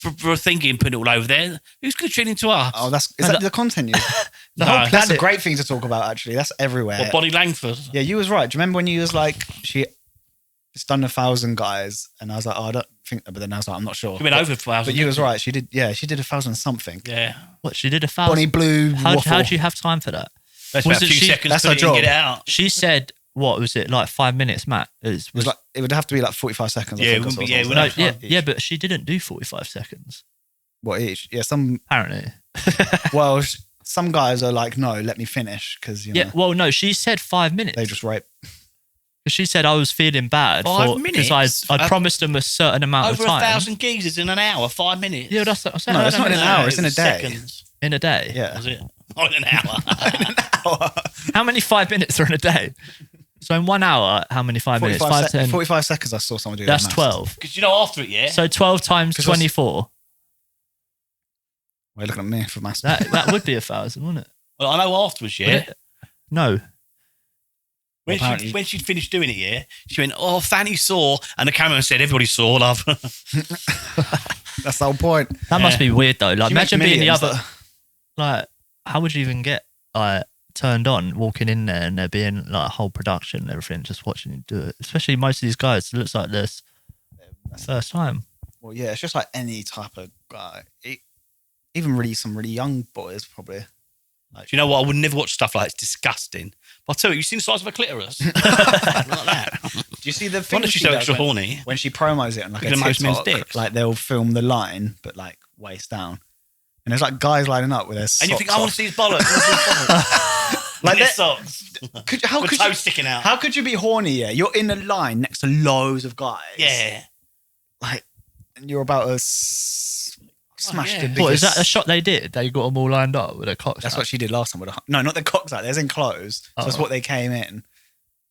for a thing getting put all over there. Who's going to tune into us? Oh, is that the content you? No, whole that's a great thing to talk about. Actually, that's everywhere. What, Bonnie Langford? Yeah, you was right. Do you remember when you was like it's done 1,000 guys, and I was like, oh, I don't think, but then I was like, I'm not sure. She went over 1,000. But you was right. She did. Yeah, she did 1,000 something. Yeah. What, she did 1,000? Bonnie Blue. How do you have time for that? That's about a few seconds. That's her job. Get it out. She said, what was it, like 5 minutes, Matt? It would have to be like 45 seconds. Yeah, it wouldn't be. Yeah, but she didn't do 45 seconds. What each? Yeah, some apparently. Well, some guys are like, no, let me finish because you know. Yeah, well, no, she said 5 minutes. They just rape. Because she said I was feeling bad 5 minutes because I promised them a certain amount of time. Over 1,000 geezers in an hour, 5 minutes. Yeah, that's what I'm saying. No, it's not in an hour. It's in a day. Seconds. In a day. Yeah, was it? Oh, in an hour. In an hour. How many 5 minutes are in a day? So in 1 hour, how many 5 minutes? 45 seconds. I saw someone do that. That's 12. Because you know after it, yeah. So 12 times 24. Why are you looking at me for maths? That would be 1,000, wouldn't it? Well, I know afterwards, yeah. No. When she'd finished doing it, yeah, she went, oh, Fanny saw, and the cameraman said, everybody saw, love. That's the whole point. That must be weird though. Like, She imagine makes being the millions, other. Like, how would you even get like turned on walking in there and there being like a whole production and everything, just watching you do it? Especially most of these guys, it looks like this first time. Well, yeah, it's just like any type of guy. Even really some really young boys probably. Like, do you know what? I would never watch stuff like that. It's disgusting. But I'll tell you, you've seen the size of a clitoris. Like that. Do you see the Why thing does she so extra horny? When she promos it on like a most men's TikTok, dicks. like they'll film the line, but like waist down. And there's like guys lining up with their socks And you think, I want to see his bollocks. like their socks. How could toes you, sticking out. How could you be horny? Yeah, you're in a line next to loads of guys. Yeah. Like, and you're about to smash the biggest. What, is that a shot they did? They got them all lined up with their cocks That's out? what she did last time. With no, not their cocks out. They're in clothes. So that's what they came in.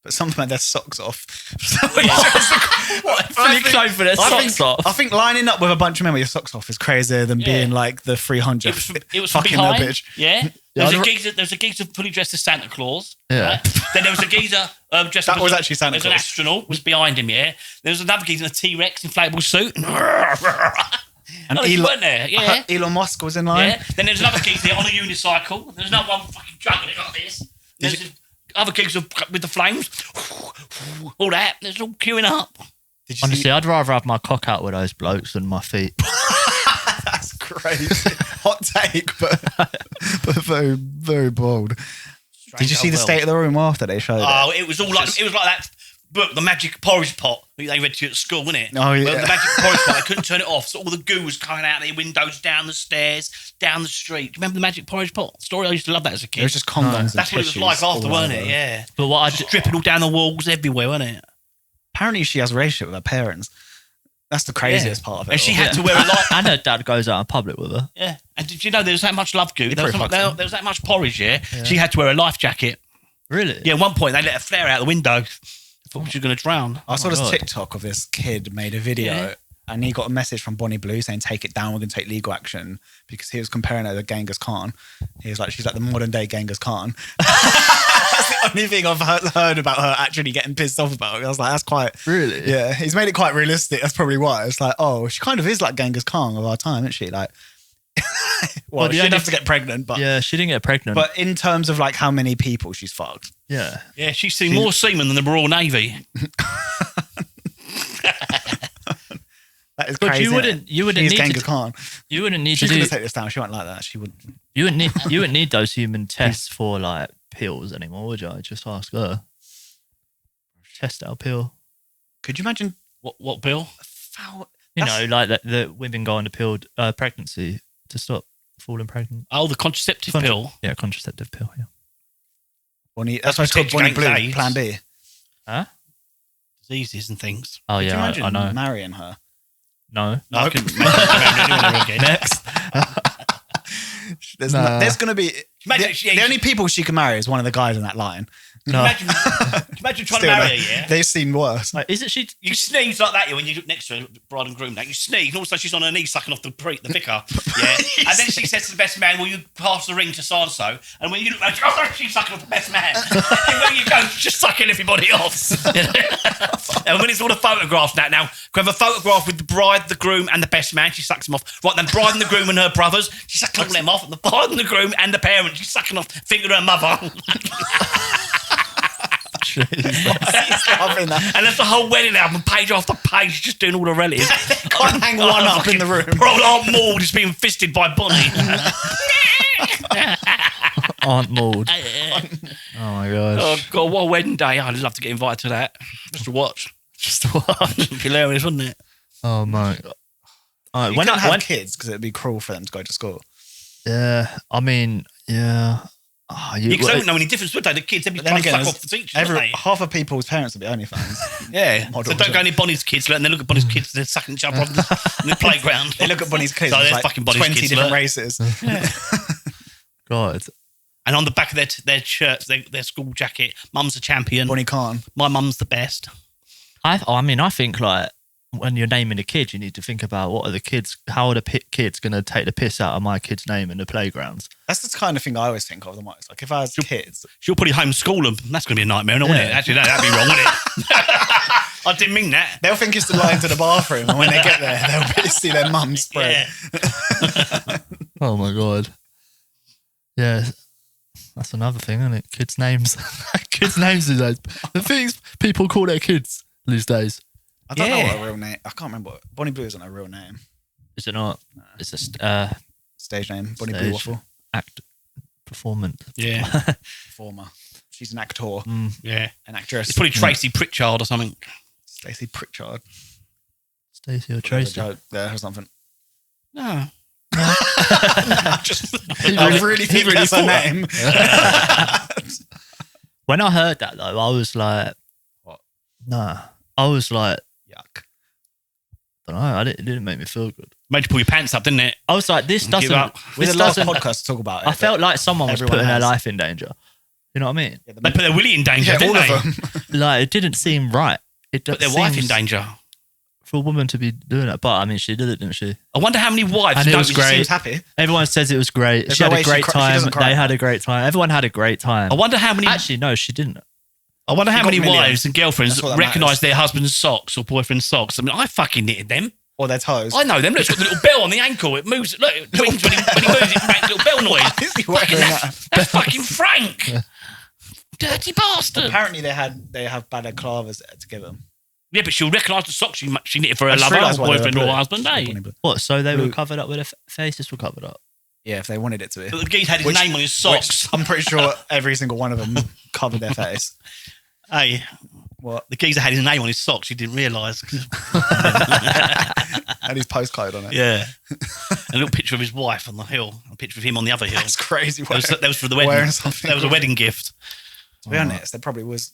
But some had their socks off. Fully clothed with their socks off. I think lining up with a bunch of men with your socks off is crazier than being like the 300. It was from fucking behind. that bitch. Yeah. There was a geezer fully dressed as Santa Claus. Yeah. Right? Then there was a geezer dressed That as was actually Santa as an Claus. astronaut was behind him. Yeah. There was another geezer in a T-Rex inflatable suit. And weren't there? Yeah. Elon Musk was in line. Yeah. Then there's another geezer on a unicycle. There's another one fucking juggling like this. There's other geezer with the flames. All that. There's all queuing up. Honestly, I'd rather have my cock out with those blokes than my feet. That's crazy. Hot take, but very, very bold. Did you see the state of the room after they showed it? Oh, it was all like that book, The Magic Porridge Pot, that they read to you at school, wasn't it? Oh, yeah. Well, the Magic Porridge Pot, they couldn't turn it off, so all the goo was coming out their windows, down the stairs, down the street. Do you remember the Magic Porridge Pot story? I used to love that as a kid. It was just condoms and That's what it was tissues like after, all weren't over. it? Yeah. But what Just dripping all down the walls everywhere, wasn't it? Apparently she has a relationship with her parents. That's the craziest part of it. And she all. had to wear a light. and her dad goes out in public with her. Yeah. And did you know there was that much love goo? There was pretty fucks that much porridge, yeah? She had to wear a life jacket. Really? Yeah, at one point they let her flare out the window. Thought she was going to drown. I saw this God. TikTok of this kid made a video and he got a message from Bonnie Blue saying, take it down, we're going to take legal action, because he was comparing her to Genghis Khan. He was like, she's like the modern day Genghis Khan. That's the only thing I've heard about her actually getting pissed off about. I was like, that's quite... Really? Yeah, he's made it quite realistic. That's probably why. It's like, oh, she kind of is like Genghis Khan of our time, isn't she? Like, well, she didn't have to get pregnant, but... Yeah, she didn't get pregnant. But in terms of like how many people she's fucked. yeah. Yeah, she's seen more semen than the Royal Navy. That is But crazy. you wouldn't She's need Genghis to, Khan. you wouldn't need She's to going do, to take this down. She won't like that. She would... you wouldn't need those human tests for like pills anymore, would you? Just ask her. Test out a pill. Could you imagine... What bill? You know, like the women go on the pill pregnancy to stop falling pregnant. Oh, the contraceptive pill. Yeah, contraceptive pill, yeah. Bonnie, that's why it's called Bonnie Blue, AIDS. Plan B. Huh? Diseases and things. Oh, Could you yeah, imagine I know. marrying her? No. No, I couldn't marry anyone ever again. Next. There's going to be... Imagine the, she- the only people she can marry is one of the guys in that line. No. Imagine trying to Still, marry her, yeah? they've seen worse. Like, isn't she? You sneeze like that, yeah, when you look next to her, bride and groom. Like, you sneeze, and also she's on her knees sucking off the vicar. Yeah. And then she says to the best man, "Will you pass the ring to so and so?" And when you look, she's sucking off the best man. And when you go, she's just sucking everybody off. And when it's all the photographs now, we have a photograph with the bride, the groom, and the best man. She sucks them off. Right then, bride and the groom and her brothers. She's sucking all them off. And the bride and the groom and the parent. She's sucking off finger to her mother. And that's the whole wedding album, page after page, just doing all the relatives. Can't hang one up in the room. Old Aunt Maud is being fisted by Bonnie. Aunt Maud. Oh my gosh. Oh God, what a wedding day! I'd love to get invited to that, just to watch. Just to watch. It'd be hilarious, wouldn't it? Oh my. You couldn't have kids because it'd be cruel for them to go to school. Yeah, I mean, yeah. Oh, Because they wouldn't know any difference, would they? The kids, they'd be trying to suck off the teachers, wouldn't they? Half of people's parents would be OnlyFans. Yeah. So don't go near Bonnie's kids, and they look at Bonnie's kids, they're sucking each other off in the playground. They look at Bonnie's kids. So There's they're like fucking Bonnie's 20 kids, different look. races. God. And on the back of their shirts, their school jacket, "Mum's a champion. Bonnie Khan. My mum's the best." I mean, I think like when you're naming a kid, you need to think about what are the kids, how are the kids going to take the piss out of my kid's name in the playgrounds? That's the kind of thing I always think of the most. Like if I had kids, She'll probably homeschool them. That's going to be a nightmare, wouldn't it? Actually, no, that'd be wrong, wouldn't it? I didn't mean that. they'll think it's the line to the bathroom, and when they get there, they'll see their mum spread. Yeah. Oh my God. Yeah. That's another thing, isn't it? Kids' names. Kids' names these days. The things people call their kids these days. I don't know what a real name. I can't remember. Bonnie Blue isn't a real name. Is it not? It's a Stage name. Bonnie Blue Waffle. Act performance. Yeah. Performer. She's an actor. Yeah. An actress. It's probably Tracy Pritchard or something. Stacey Pritchard. Stacey or Tracy. Joke there or something. No. I really think that's her name. When I heard that though, I was like, what? Nah. I was like, Yuck. I don't know. It didn't make me feel good. Made you pull your pants up, didn't it? I was like, this doesn't. up. We This did a last doesn't. podcast to talk about it. I felt like someone was everyone putting their has. life in danger. You know what I mean? Yeah, They put their willy in danger, didn't all they? of them. Like it didn't seem right. It Put their wife in seems- danger. for a woman to be doing it. But I mean, she did it, didn't she? I wonder how many wives And it don't was you great. see- She was happy. Everyone says it was great. There's she no had way a she great she time. doesn't cry. They had a great time. Everyone had a great time. I wonder how many. Actually, no, she didn't. I wonder how She many got millions. wives and girlfriends That's what that recognise matters. their husband's socks or boyfriend's socks. I mean, I fucking knitted them. Or their toes. I know them. Look, it's got the little bell on the ankle. It moves. Look, it twings when he moves. It makes a little bell noise. Why is he wearing that? That's fucking Frank. Dirty bastard. Apparently they have balaclavas to give them. Yeah, but she'll recognise the socks she knitted for her I just lover, or realised why they were boyfriend, or blue. husband. Eh? Bonnie Blue. What? So they were Blue. covered up with their faces were covered up. Yeah, if they wanted it to be. But the geese had his name on his socks. Which I'm pretty sure every single one of them covered their face. Hey, What? the geezer had his name on his socks. He didn't realise. Had his postcode on it. Yeah. A little picture of his wife on the hill. A picture of him on the other hill. That's crazy. That was for the wedding. Wearing something. That was a wedding gift. To be honest, there probably was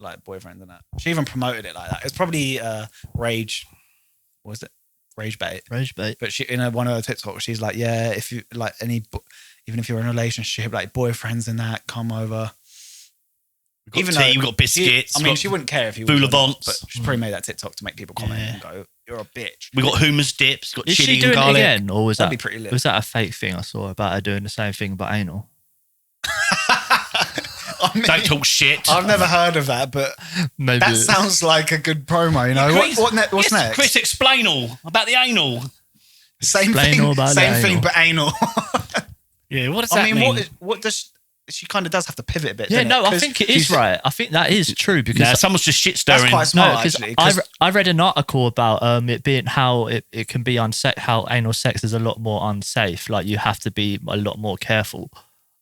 like boyfriend and that. She even promoted it like that. It's probably rage. What was it? Rage bait. Rage bait. But she in one of her TikToks, she's like, yeah, if you like even if you're in a relationship, like boyfriends and that, come over. We've got tea, we've got biscuits. I mean, she wouldn't care if you Vol au was on it, vents. but she's probably made that TikTok to make people comment Yeah. and go, "You're a bitch." We got hummus dips. Got Is chili she doing and garlic. it again, or was That'd that be pretty lit. was that a fake thing I saw about her doing the same thing but anal? I mean, Don't talk shit. I've never heard of that, but Maybe that sounds like a good promo. You know Chris, what's yes, next? Chris, explain all about the anal. Same Explain all thing, about same the thing, anal. but anal. Yeah, what does I that mean, mean? what does she kind of does have to pivot a bit? Yeah, doesn't no, it? I 'Cause think it is she's- right. I think that is true because Nah, someone's just shit stirring. That's quite smart, no, because actually. 'cause I read an article about it being how it can be unsafe, how anal sex is a lot more unsafe. Like you have to be a lot more careful.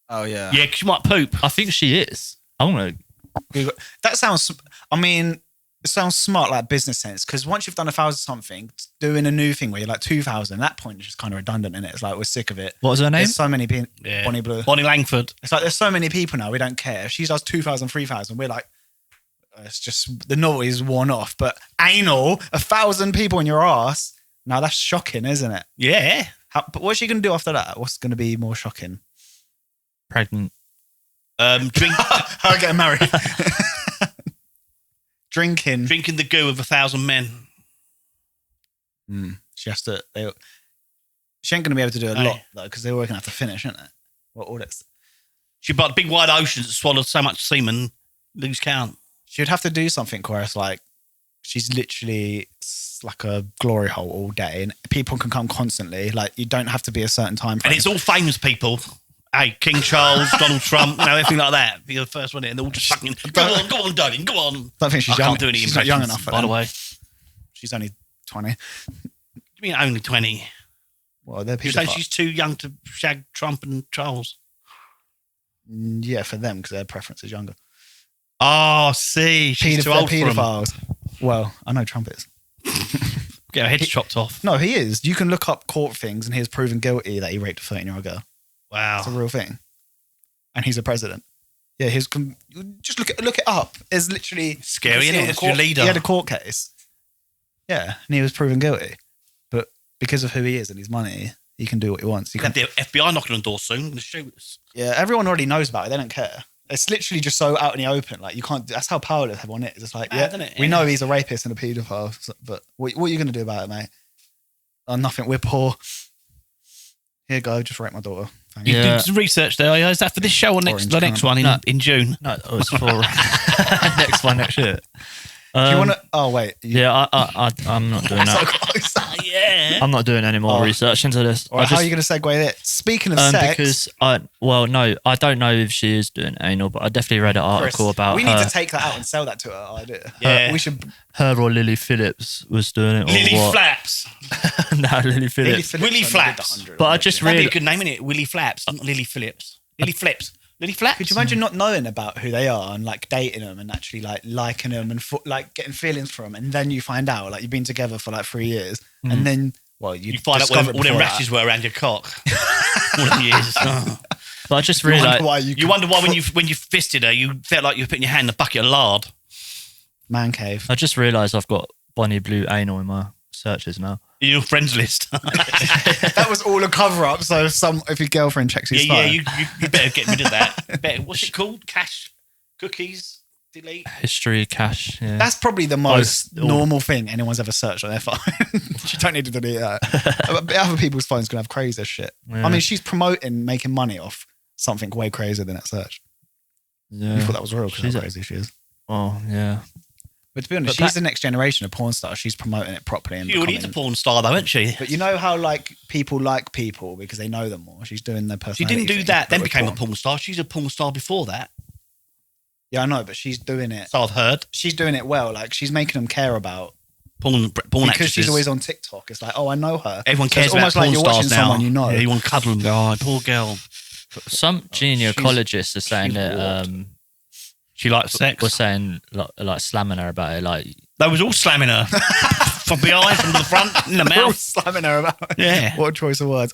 oh yeah, Yeah, because you might poop. I think she is. I want to. that sounds. I mean, it sounds smart, like business sense. Because once you've done 1,000 something, doing a new thing where you're like 2,000, at that point it's just kind of redundant, isn't it? It's like we're sick of it. What was her name? There's so many people. Yeah. Bonnie Blue. Bonnie Langford. It's like there's so many people now. We don't care if she does 2,000, 3,000. We're like, it's just the novelty's worn off. But anal, 1,000 people in your ass. Now that's shocking, isn't it? Yeah. But what's she gonna do after that? What's gonna be more shocking? Pregnant. Drink, Her getting married. Drinking. drinking the goo of 1,000 men. She has to. She ain't going to be able to do a No. lot though, because they're all going to have to finish, isn't it? Well, all that's. She bought big wide oceans that swallowed so much semen, lose count. She would have to do something where it's like she's literally like a glory hole all day, and people can come constantly. Like you don't have to be a certain time frame. And it's all famous people. Hey, King Charles, Donald Trump, everything like that. Be the first one in, and they're all just fucking, go on, darling, go on. I don't think she's I young. can't do any She's not young impressions, enough. by the way. She's only 20. You mean only 20? Well, they're You say paedophiles. she's too young to shag Trump and Charles? Yeah, for them because their preference is younger. Oh, see, she's too old for him. Paedophiles. Well, I know Trump is. Get her head chopped off. No, he is. You can look up court things, and he was proven guilty that he raped a 13-year-old girl. Wow. It's a real thing, and he's a president. Yeah, just look it up. It's literally Scary, you can see isn't on it? the It's your court- leader. He had a court case. Yeah, and he was proven guilty, but because of who he is and his money, he can do what he wants. He You can, have the FBI knocking on the door soon. Going to shoot us. yeah, everyone already knows about it. They don't care. It's literally just so out in the open. Like you can't. That's how powerless everyone is. It's like, Mad, isn't it? we Yeah. know he's a rapist and a paedophile, but what are you going to do about it, mate? Oh, nothing. We're poor. Here you go. Just rape my daughter. Thank You you. Yeah. did some research there. Is that for this show or Orange the next cunt. one No. in June? No, it was for next one next year. Do you want to? Oh wait. Yeah, I'm not doing So that. close. Yeah. I'm not doing any more Oh. research into this. All right, how are you going to segue it? Speaking of sex, because I don't know if she is doing anal, but I definitely read an article Chris, about we her, need to take that out and sell that to her. Idea. Yeah. We should. her or Lily Phillips was doing it. Or Lily what? Flaps. No, Lily Phillips. Lily Phillips Willy only did Flaps. 100, But I wasn't just she? That'd be really a good name, innit? Willy Flaps, not Lily Phillips. Lily Flips. Lily Flaps. Could you imagine not knowing about who they are and like dating them and actually like liking them and like getting feelings from them, and then you find out like you've been together for like 3 years, and then You find out what all them rashes were around your cock. All the years. Oh. But I just really like. You wonder why when you fisted her, you felt like you were putting your hand in a bucket of lard. Man cave. I just realised I've got Bonnie Blue anal in my searches now. In your friends list. That was all a cover up. So if your girlfriend checks your Yeah, phone, you better get rid of that. What's it called? Cache, cookies, delete. History, cache. Yeah. that's probably the most all- normal thing anyone's ever searched on their phone. You don't need to delete that. But other people's phones can have crazier shit. Yeah. I mean, she's promoting making money off something way crazier than that search. Yeah. You thought that was real because She's how a- crazy she is. Oh yeah. But to be honest, But she's the next generation of porn stars. She's promoting it properly. And She already is a porn star, though, isn't she? But you know how like people because they know them more. She's doing their She personality. didn't do thing, that, but then with became a porn star. She's a porn star before that. Yeah, I know, but she's doing it. So I've heard. She's doing it well. Like she's making them care about Porn because actresses. she's always on TikTok. It's like, oh, I know her. Everyone So cares it's about almost like porn you're stars watching now. someone you know. Yeah, you want to cuddle and go, oh, poor girl. Some gynecologists are saying she's that She likes sex. was saying like slamming her about it. Like They was all slamming her. From behind, from the front, in the They're all mouth. slamming her about. Yeah. What a choice of words.